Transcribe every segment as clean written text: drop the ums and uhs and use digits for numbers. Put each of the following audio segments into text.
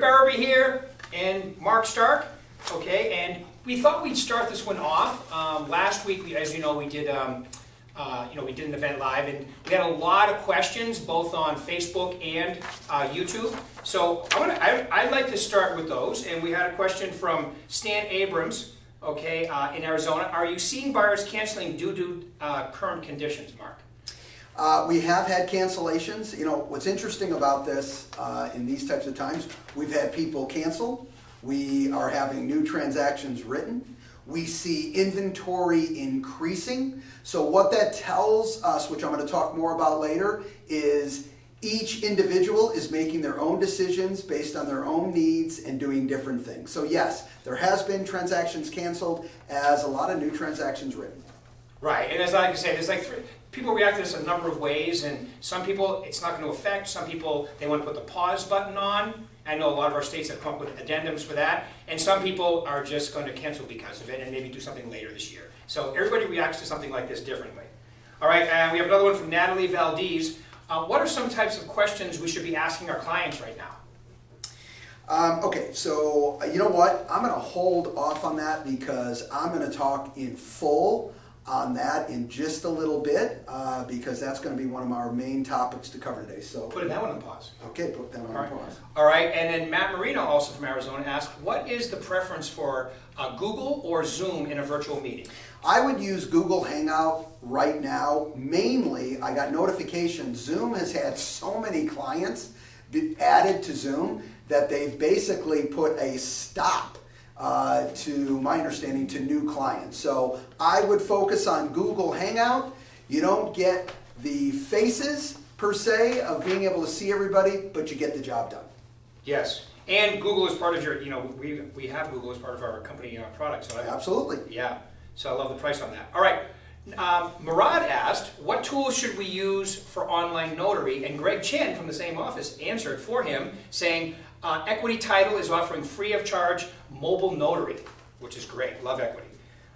Barrowby here and Mark Stark. Okay, and we thought we'd start this one off. Last week, as you know, we did we did an event live, and we had a lot of questions both on Facebook and YouTube. So I'd like to start with those. And we had a question from Stan Abrams, okay, in Arizona. Are you seeing buyers canceling due to current conditions, Mark? We have had cancellations. You know, what's interesting about this in these types of times, we've had people cancel. We are having new transactions written. We see inventory increasing. So what that tells us, which I'm going to talk more about later, is each individual is making their own decisions based on their own needs and doing different things. So yes, there has been transactions canceled as a lot of new transactions written. Right, and as I say, there's like people react to this a number of ways, and some people it's not going to affect. Some people, they want to put the pause button on. I know a lot of our states have come up with addendums for that, and some people are just going to cancel because of it and maybe do something later this year. So everybody reacts to something like this differently. All right, and we have another one from Natalie Valdez. What are some types of questions we should be asking our clients right now? Okay, so you know what? I'm going to hold off on that because I'm going to talk in full on that in just a little bit because that's going to be one of our main topics to cover today. So putting that one on pause. Okay, put that one on pause. All right, and then Matt Marina, also from Arizona, asked, what is the preference for Google or Zoom in a virtual meeting? I would use Google Hangout right now. Mainly, I got notifications. Zoom has had so many clients added to Zoom that they've basically put a stop to my understanding, to new clients. So I would focus on Google Hangout. You don't get the faces per se of being able to see everybody, but you get the job done. Yes, and Google is part of your, we have Google as part of our company product. So Absolutely. Yeah, so I love the price on that. All right, Murad asked, what tools should we use for online notary? And Greg Chin from the same office answered for him, saying, Equity Title is offering free of charge mobile notary, which is great. Love Equity.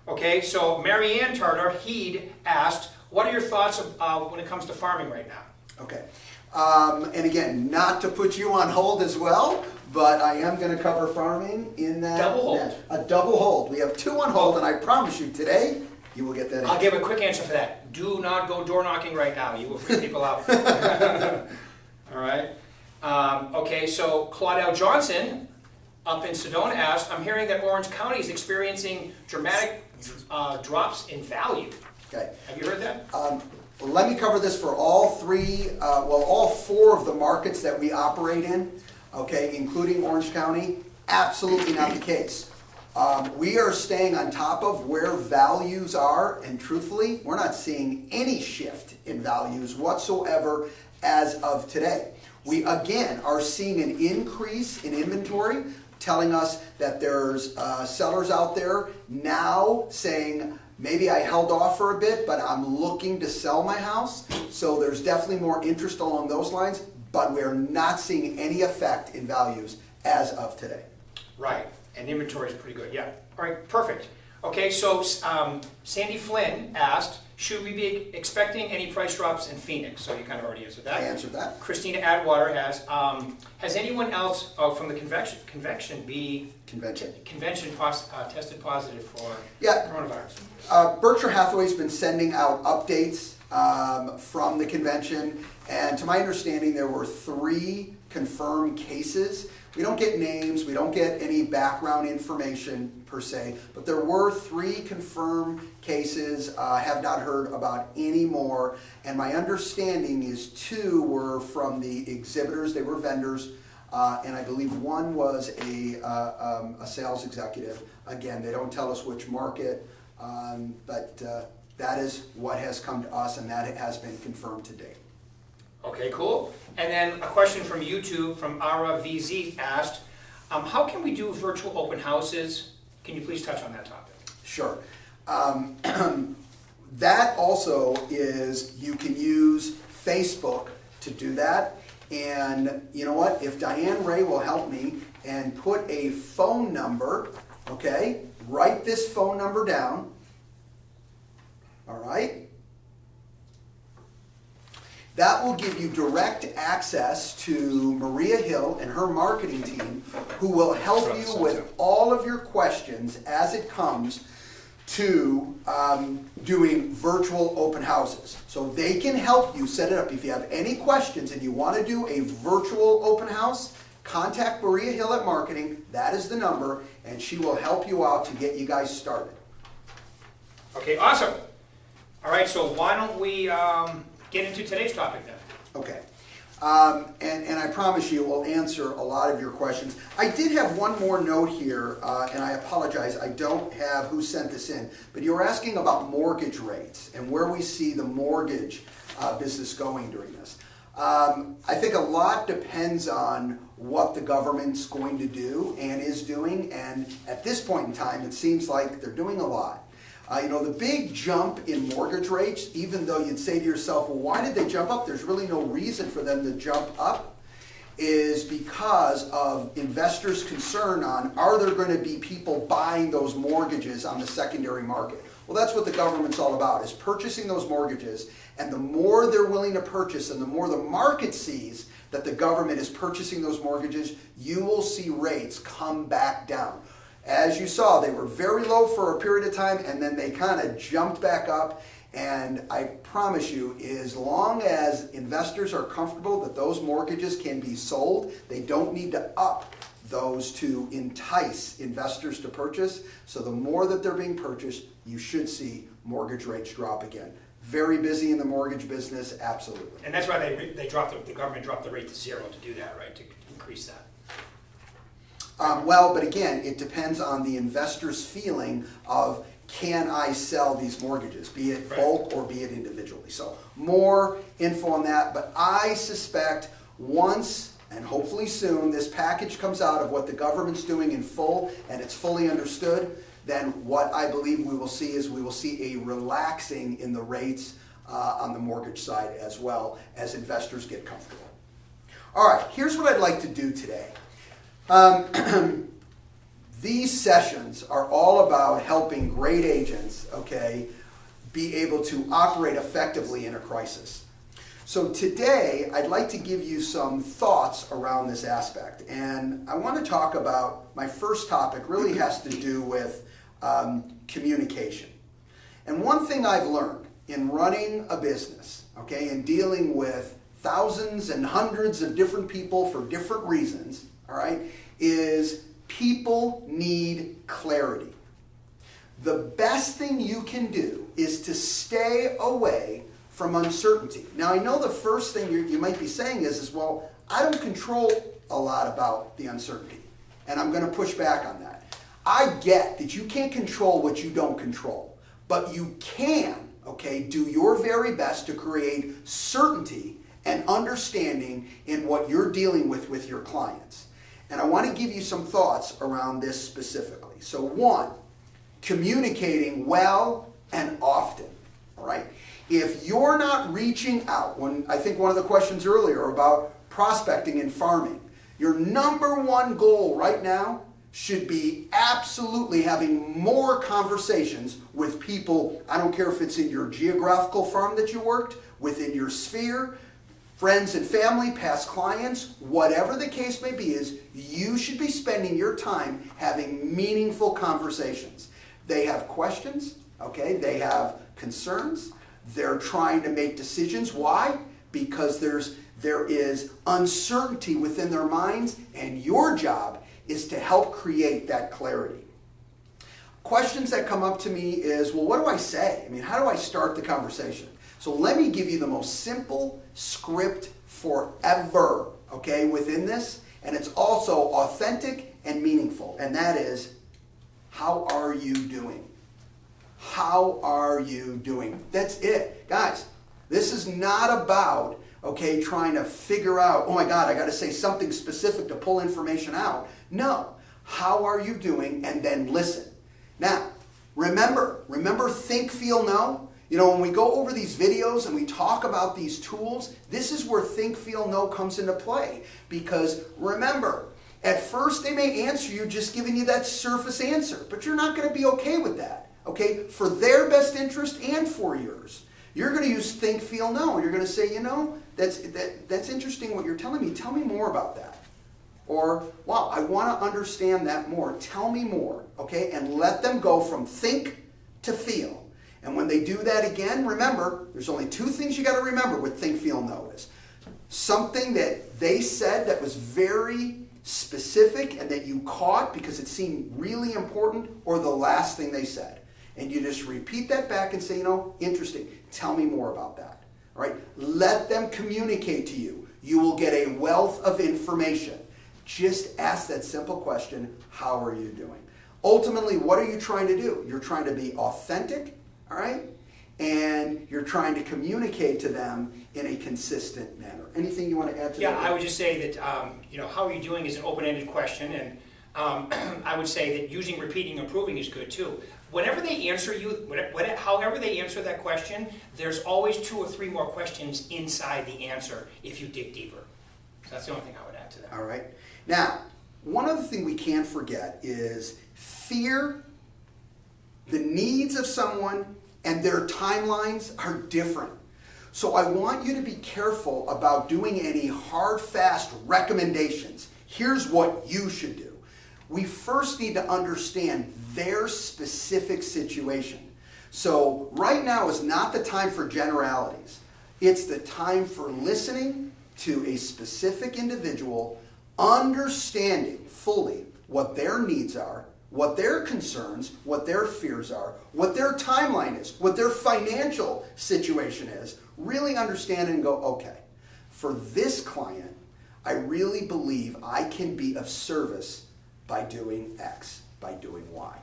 Okay, so Marianne Tartar Heed asked, what are your thoughts when it comes to farming right now? Okay, and again, not to put you on hold as well, but I am going to cover farming in that. Double hold. A double hold. We have two on hold, and I promise you today, you will get that answer. I'll give a quick answer for that. Do not go door knocking right now. You will freak people out. All right. Okay, so Claude Johnson up in Sedona asked, I'm hearing that Orange County is experiencing dramatic drops in value. Okay. Have you heard that? Let me cover this for all all four of the markets that we operate in, okay, including Orange County. Absolutely not the case. We are staying on top of where values are, and truthfully, we're not seeing any shift in values whatsoever as of today. We, again, are seeing an increase in inventory, telling us that there's sellers out there now saying, maybe I held off for a bit, but I'm looking to sell my house. So there's definitely more interest along those lines, but we're not seeing any effect in values as of today. Right, and inventory is pretty good, yeah. All right, perfect. Okay, so Sandy Flynn asked, should we be expecting any price drops in Phoenix? So you kind of already answered that. I answered that. Christina Atwater has anyone else from the convention tested positive for coronavirus? Berkshire Hathaway's been sending out updates from the convention, and to my understanding, there were 3 confirmed cases. We don't get names, we don't get any background information per se, but there were 3 confirmed cases. Have not heard about any more, and my understanding is 2 were from the exhibitors. They were vendors, and I believe 1 was a sales executive. Again, they don't tell us which market, but that is what has come to us, and that has been confirmed to date. Okay, cool. And then a question from YouTube from Ara VZ asked, how can we do virtual open houses? Can you please touch on that topic? Sure. That also is, you can use Facebook to do that. And you know what? If Diane Ray will help me and put a phone number, okay, write this phone number down. All right. That will give you direct access to Maria Hill and her marketing team, who will help you with all of your questions as it comes to doing virtual open houses. So they can help you set it up. If you have any questions and you want to do a virtual open house, contact Maria Hill at marketing. That is the number, and she will help you out to get you guys started. Okay, awesome. All right, so why don't we get into today's topic then? Okay. And I promise you we'll answer a lot of your questions. I did have one more note here, and I apologize, I don't have who sent this in, but you were asking about mortgage rates and where we see the mortgage business going during this. I think a lot depends on what the government's going to do and is doing, and at this point in time, it seems like they're doing a lot. The big jump in mortgage rates, even though you'd say to yourself, well, why did they jump up? There's really no reason for them to jump up, is because of investors' concern on, are there going to be people buying those mortgages on the secondary market? Well, that's what the government's all about, is purchasing those mortgages, and the more they're willing to purchase and the more the market sees that the government is purchasing those mortgages, you will see rates come back down. As you saw, they were very low for a period of time, and then they kind of jumped back up. And I promise you, as long as investors are comfortable that those mortgages can be sold, they don't need to up those to entice investors to purchase. So the more that they're being purchased, you should see mortgage rates drop again. Very busy in the mortgage business, absolutely. And that's why the government dropped the rate to 0 to do that, right? To increase that. Well, but again, it depends on the investor's feeling of, can I sell these mortgages, be it bulk or be it individually. So more info on that, but I suspect once, and hopefully soon, this package comes out of what the government's doing in full and it's fully understood, then what I believe we will see is we will see a relaxing in the rates on the mortgage side as well as investors get comfortable. All right, here's what I'd like to do today. These sessions are all about helping great agents, be able to operate effectively in a crisis. So today, I'd like to give you some thoughts around this aspect. And I want to talk about, my first topic really has to do with communication. And one thing I've learned in running a business, and dealing with thousands and hundreds of different people for different reasons, is people need clarity. The best thing you can do is to stay away from uncertainty. Now, I know the first thing you might be saying is, well, I don't control a lot about the uncertainty, and I'm going to push back on that. I get that you can't control what you don't control, but you can, do your very best to create certainty and understanding in what you're dealing with your clients. And I want to give you some thoughts around this specifically. So one, communicating well and often, all right? If you're not reaching out, I think one of the questions earlier about prospecting and farming, your number one goal right now should be absolutely having more conversations with people. I don't care if it's in your geographical farm that you worked, within your sphere, friends and family, past clients, whatever the case may be, is you should be spending your time having meaningful conversations. They have questions, they have concerns, they're trying to make decisions. Why? Because there is uncertainty within their minds, and your job is to help create that clarity. Questions that come up to me is, well, what do I say? How do I start the conversation? So let me give you the most simple script forever, within this, and it's also authentic and meaningful, and that is, how are you doing? How are you doing? That's it. Guys, this is not about, trying to figure out, oh my God, I got to say something specific to pull information out. No. How are you doing? And then listen. Now, remember, think, feel, know. When we go over these videos and we talk about these tools, this is where think, feel, know comes into play. Because remember, at first they may answer you just giving you that surface answer, but you're not going to be okay with that, for their best interest and for yours. You're going to use think, feel, know. And you're going to say, that's interesting what you're telling me. Tell me more about that. Or, wow, I want to understand that more. Tell me more, okay? And let them go from think to feel. And when they do that again, remember, there's only two things you got to remember with think, feel, know is something that they said that was very specific and that you caught because it seemed really important, or the last thing they said. And you just repeat that back and say, interesting. Tell me more about that. All right? Let them communicate to you. You will get a wealth of information. Just ask that simple question, how are you doing? Ultimately, what are you trying to do? You're trying to be authentic, all right? And you're trying to communicate to them in a consistent manner. Anything you want to add to that? Yeah, I would just say that, how are you doing is an open-ended question, and I would say that using repeating and proving is good too. Whenever they answer you, however they answer that question, there's always 2 or 3 more questions inside the answer if you dig deeper. So that's the only thing I would add to that. All right. Now, one other thing we can't forget is fear, the needs of someone, and their timelines are different. So I want you to be careful about doing any hard, fast recommendations. Here's what you should do. We first need to understand their specific situation. So right now is not the time for generalities. It's the time for listening to a specific individual, understanding fully what their needs are, what their concerns, what their fears are, what their timeline is, what their financial situation is. Really understand and go, okay, for this client, I really believe I can be of service by doing X, by doing Y.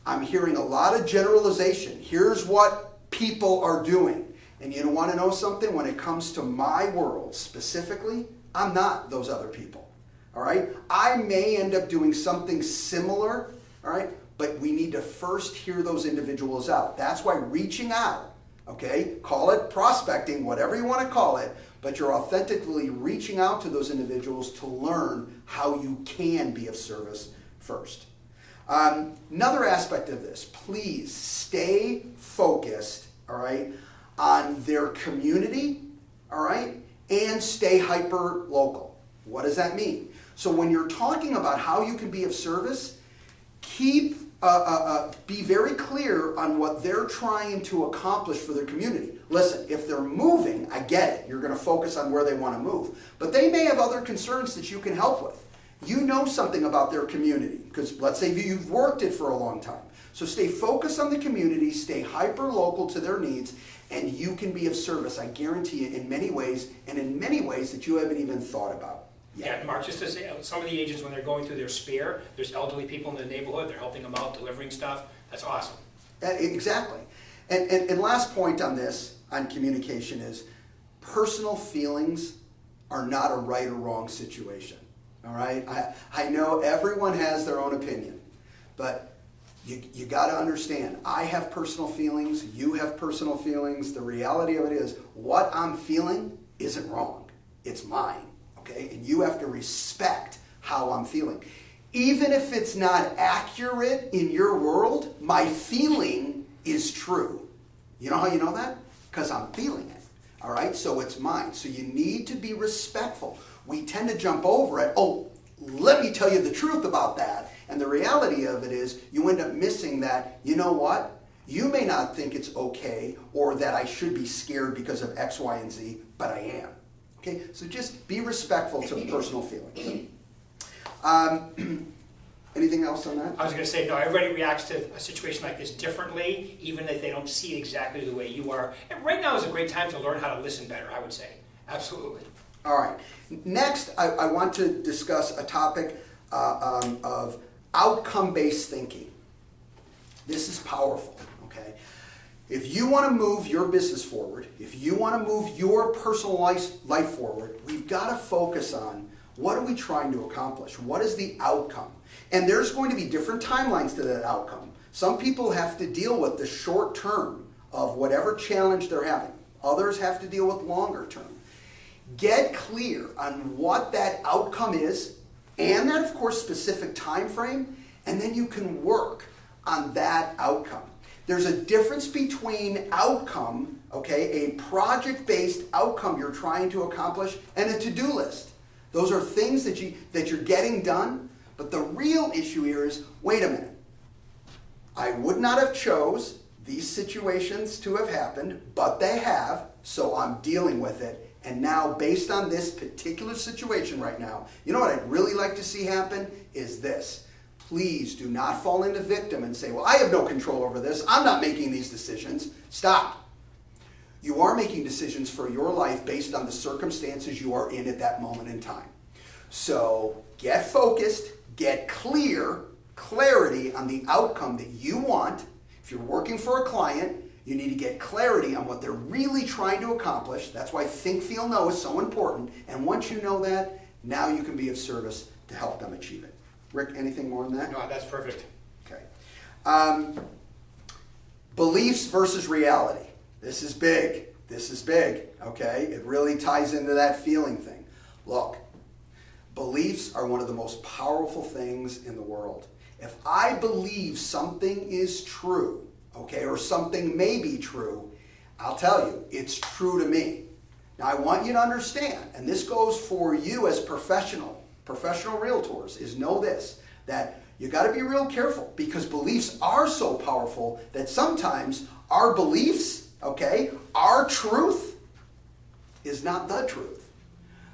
I'm hearing a lot of generalization. Here's what people are doing. And you want to know something? When it comes to my world specifically, I'm not those other people. All right? I may end up doing something similar, all right? But we need to first hear those individuals out. That's why reaching out, okay? Call it prospecting, whatever you want to call it, but you're authentically reaching out to those individuals to learn how you can be of service first. Another aspect of this, please stay focused, all right, on their community, all right, and stay hyper local. What does that mean? So when you're talking about how you can be of service, be very clear on what they're trying to accomplish for their community. Listen, if they're moving, I get it. You're going to focus on where they want to move. But they may have other concerns that you can help with. You know something about their community, because let's say you've worked it for a long time. So stay focused on the community, stay hyper local to their needs, and you can be of service, I guarantee you, in many ways, and in many ways that you haven't even thought about. Yeah, Mark, just to say, some of the agents, when they're going through their sphere, there's elderly people in the neighborhood, they're helping them out, delivering stuff. That's awesome. Exactly. And last point on this, on communication, is personal feelings are not a right or wrong situation. All right? I know everyone has their own opinion, but you got to understand, I have personal feelings, you have personal feelings. The reality of it is, what I'm feeling isn't wrong. It's mine. Okay? And you have to respect how I'm feeling. Even if it's not accurate in your world, my feeling is true. You know how you know that? Because I'm feeling it. All right? So it's mine. So you need to be respectful. We tend to jump over it. Oh, let me tell you the truth about that. And the reality of it is you end up missing that, you know what? You may not think it's okay or that I should be scared because of X, Y, and Z, but I am. Okay? So just be respectful to personal feelings. Anything else on that? I was going to say, no, everybody reacts to a situation like this differently, even if they don't see it exactly the way you are. And right now is a great time to learn how to listen better, I would say. Absolutely. All right. Next, I want to discuss a topic of outcome-based thinking. This is powerful, okay? If you want to move your business forward, if you want to move your personal life forward, we've got to focus on what are we trying to accomplish? What is the outcome? And there's going to be different timelines to that outcome. Some people have to deal with the short term of whatever challenge they're having. Others have to deal with longer term. Get clear on what that outcome is, and that, of course, specific time frame, and then you can work on that outcome. There's a difference between outcome okay, a project-based outcome you're trying to accomplish, and a to-do list. Those are things that you're getting done, but the real issue here is, wait a minute. I would not have chose these situations to have happened, but they have, so I'm dealing with it. And now, based on this particular situation right now, you know what I'd really like to see happen is this. Please do not fall into victim and say, well, I have no control over this. I'm not making these decisions. Stop. You are making decisions for your life based on the circumstances you are in at that moment in time. So get focused, get clarity on the outcome that you want. If you're working for a client, you need to get clarity on what they're really trying to accomplish. That's why think, feel, know is so important. And once you know that, now you can be of service to help them achieve it. Rick, anything more than that? No, that's perfect. Okay. Beliefs versus reality. This is big. This is big, okay? It really ties into that feeling thing. Look, beliefs are one of the most powerful things in the world. If I believe something is true, okay, or something may be true, I'll tell you, it's true to me. Now, I want you to understand, and this goes for you as professional realtors, is know this, that you got to be real careful, because beliefs are so powerful that sometimes our beliefs, okay, our truth is not the truth,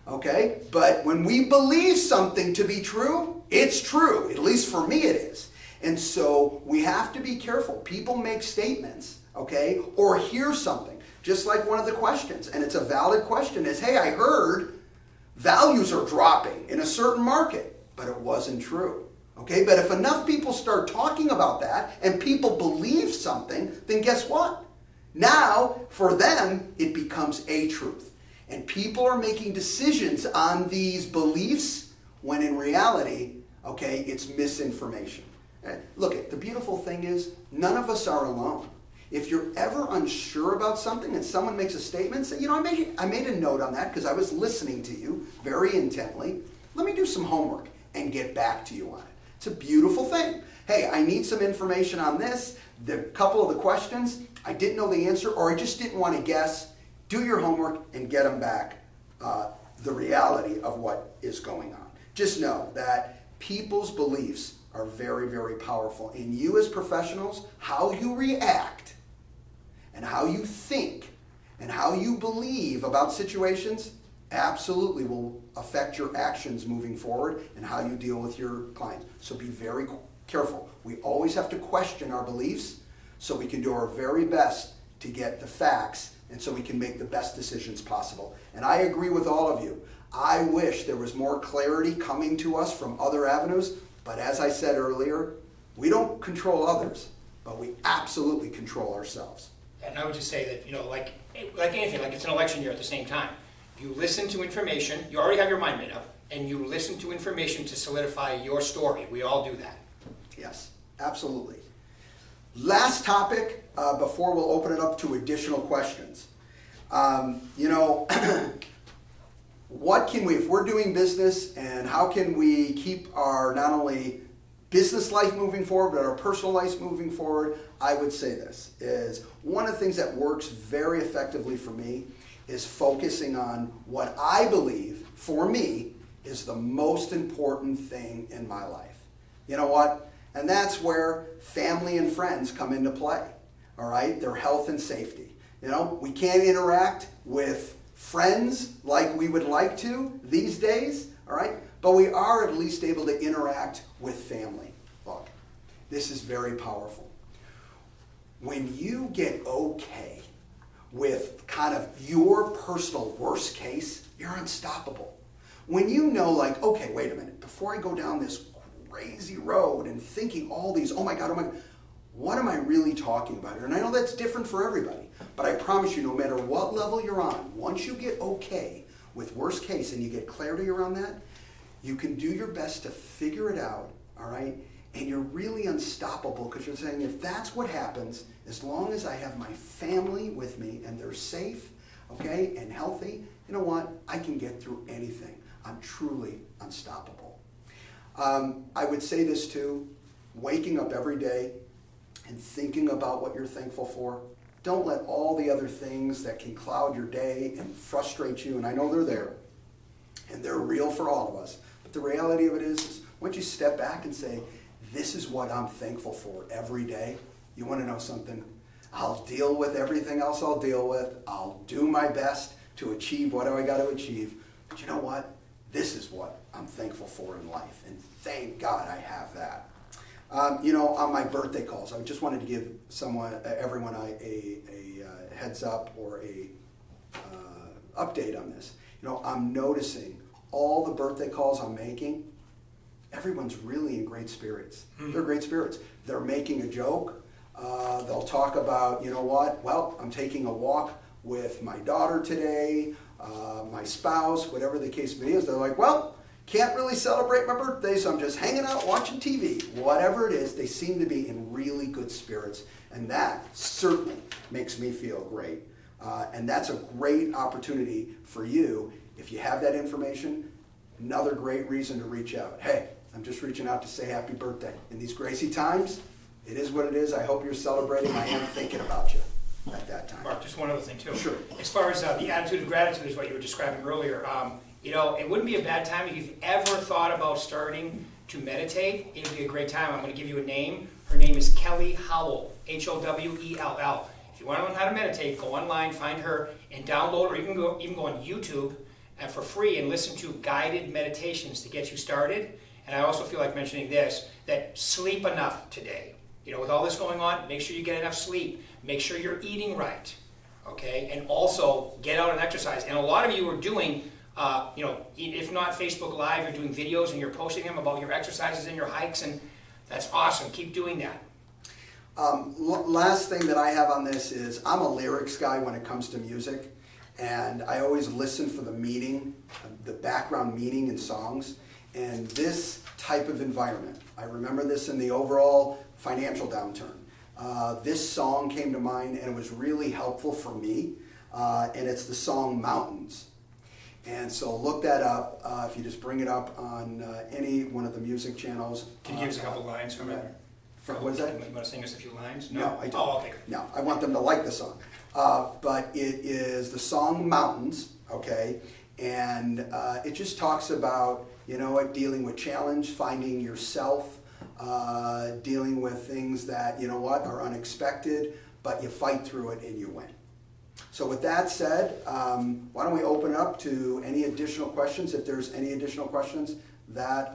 okay? But when we believe something to be true, it's true. At least for me it is. And so we have to be careful. People make statements, okay, or hear something, just like one of the questions, and it's a valid question, is, hey, I heard values are dropping in a certain market, but it wasn't true. Okay, but if enough people start talking about that and people believe something, then guess what? Now, for them, it becomes a truth. And people are making decisions on these beliefs when in reality, okay, it's misinformation. Look, the beautiful thing is none of us are alone. If you're ever unsure about something and someone makes a statement, say, you know, I made a note on that because I was listening to you very intently. Let me do some homework and get back to you on it. It's a beautiful thing. Hey, I need some information on this. The couple of the questions, I didn't know the answer, or I just didn't want to guess. Do your homework and get them back the reality of what is going on. Just know that people's beliefs are very, very powerful. And you as professionals, how you react and how you think and how you believe about situations absolutely will affect your actions moving forward and how you deal with your clients. So be very careful. We always have to question our beliefs so we can do our very best to get the facts and so we can make the best decisions possible. And I agree with all of you. I wish there was more clarity coming to us from other avenues, but as I said earlier, we don't control others, but we absolutely control ourselves. And I would just say that, you know, like anything, like it's an election year at the same time. You listen to information, you already have your mind made up, and you listen to information to solidify your story. We all do that. Yes, absolutely. Last topic before we'll open it up to additional questions. You know, what can we, if we're doing business, and how can we keep our not only business life moving forward, but our personal life moving forward? I would say this is one of the things that works very effectively for me is focusing on what I believe, for me, is the most important thing in my life. You know what? And that's where family and friends come into play, all right? Their health and safety. You know, we can't interact with friends like we would like to these days, all right? But we are at least able to interact with family. Look, this is very powerful. When you get okay with kind of your personal worst case, you're unstoppable. When you know, like, okay, wait a minute, before I go down this crazy road and thinking all these, oh my God, what am I really talking about here? And I know that's different for everybody, but I promise you, no matter what level you're on, once you get okay with worst case and you get clarity around that, you can do your best to figure it out, all right? And you're really unstoppable because you're saying, if that's what happens, as long as I have my family with me and they're safe, okay, and healthy, you know what? I can get through anything. I'm truly unstoppable. I would say this too, waking up every day and thinking about what you're thankful for, Don't let all the other things that can cloud your day and frustrate you, and I know they're there, and they're real for all of us. But the reality of it is once you step back and say, this is what I'm thankful for every day, you want to know something? I'll deal with everything else I'll deal with. I'll do my best to achieve what I got to achieve. But you know what? This is what I'm thankful for in life, and thank God I have that. On my birthday calls, I just wanted to give everyone a heads up or a update on this. I'm noticing all the birthday calls I'm making, everyone's really in great spirits. They're great spirits. They're making a joke. They'll talk about, well, I'm taking a walk with my daughter today, my spouse, whatever the case may be. They're like, well, can't really celebrate my birthday, so I'm just hanging out watching TV. Whatever it is, they seem to be in really good spirits, and that certainly makes me feel great. And that's a great opportunity for you. If you have that information, another great reason to reach out. Hey, I'm just reaching out to say happy birthday. In these crazy times, it is what it is. I hope you're celebrating. I am thinking about you at that time. Mark, just one other thing too. Sure. As far as the attitude of gratitude is what you were describing earlier. It wouldn't be a bad time if you've ever thought about starting to meditate. It would be a great time. I'm going to give you a name. Her name is Kelly Howell, Howell. If you want to learn how to meditate, go online, find her, and download, or even go on YouTube for free and listen to guided meditations to get you started. And I also feel like mentioning this, that sleep enough today. With all this going on, make sure you get enough sleep. Make sure you're eating right, okay? And also, get out and exercise. And a lot of you are doing, if not Facebook Live, you're doing videos and you're posting them about your exercises and your hikes, and that's awesome. Keep doing that. Last thing that I have on this is I'm a lyrics guy when it comes to music, and I always listen for the meaning, the background meaning in songs. And this type of environment, I remember this in the overall financial downturn. This song came to mind, and it was really helpful for me, and it's the song Mountains. And so look that up. If you just bring it up on any one of the music channels. Can you give us a couple lines from it? What is that? You want to sing us a few lines? No, I don't. Oh, okay. No, I want them to like the song. But it is the song Mountains, okay? And it just talks about, dealing with challenge, finding yourself, dealing with things that, are unexpected, but you fight through it and you win. So with that said, why don't we open it up to any additional questions, if there's any additional questions that...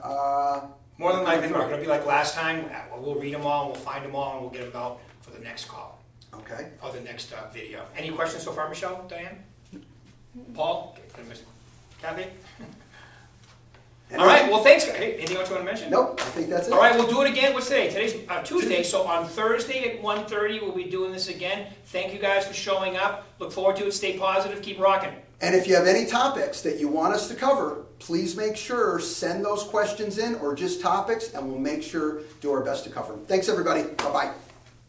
More than likely, Mark, it'll be like last time. We'll read them all, we'll find them all, and we'll get them out for the next call. Okay. Or the next video. Any questions so far, Michelle, Diane? Paul? Kathy? All right, well, thanks. Hey, anything else you want to mention? Nope, I think that's it. All right, we'll do it again. What's today? Today's Tuesday, so on Thursday at 1:30, we'll be doing this again. Thank you guys for showing up. Look forward to it. Stay positive. Keep rocking. And if you have any topics that you want us to cover, please make sure, send those questions in or just topics, and we'll make sure do our best to cover them. Thanks, everybody. Bye-bye.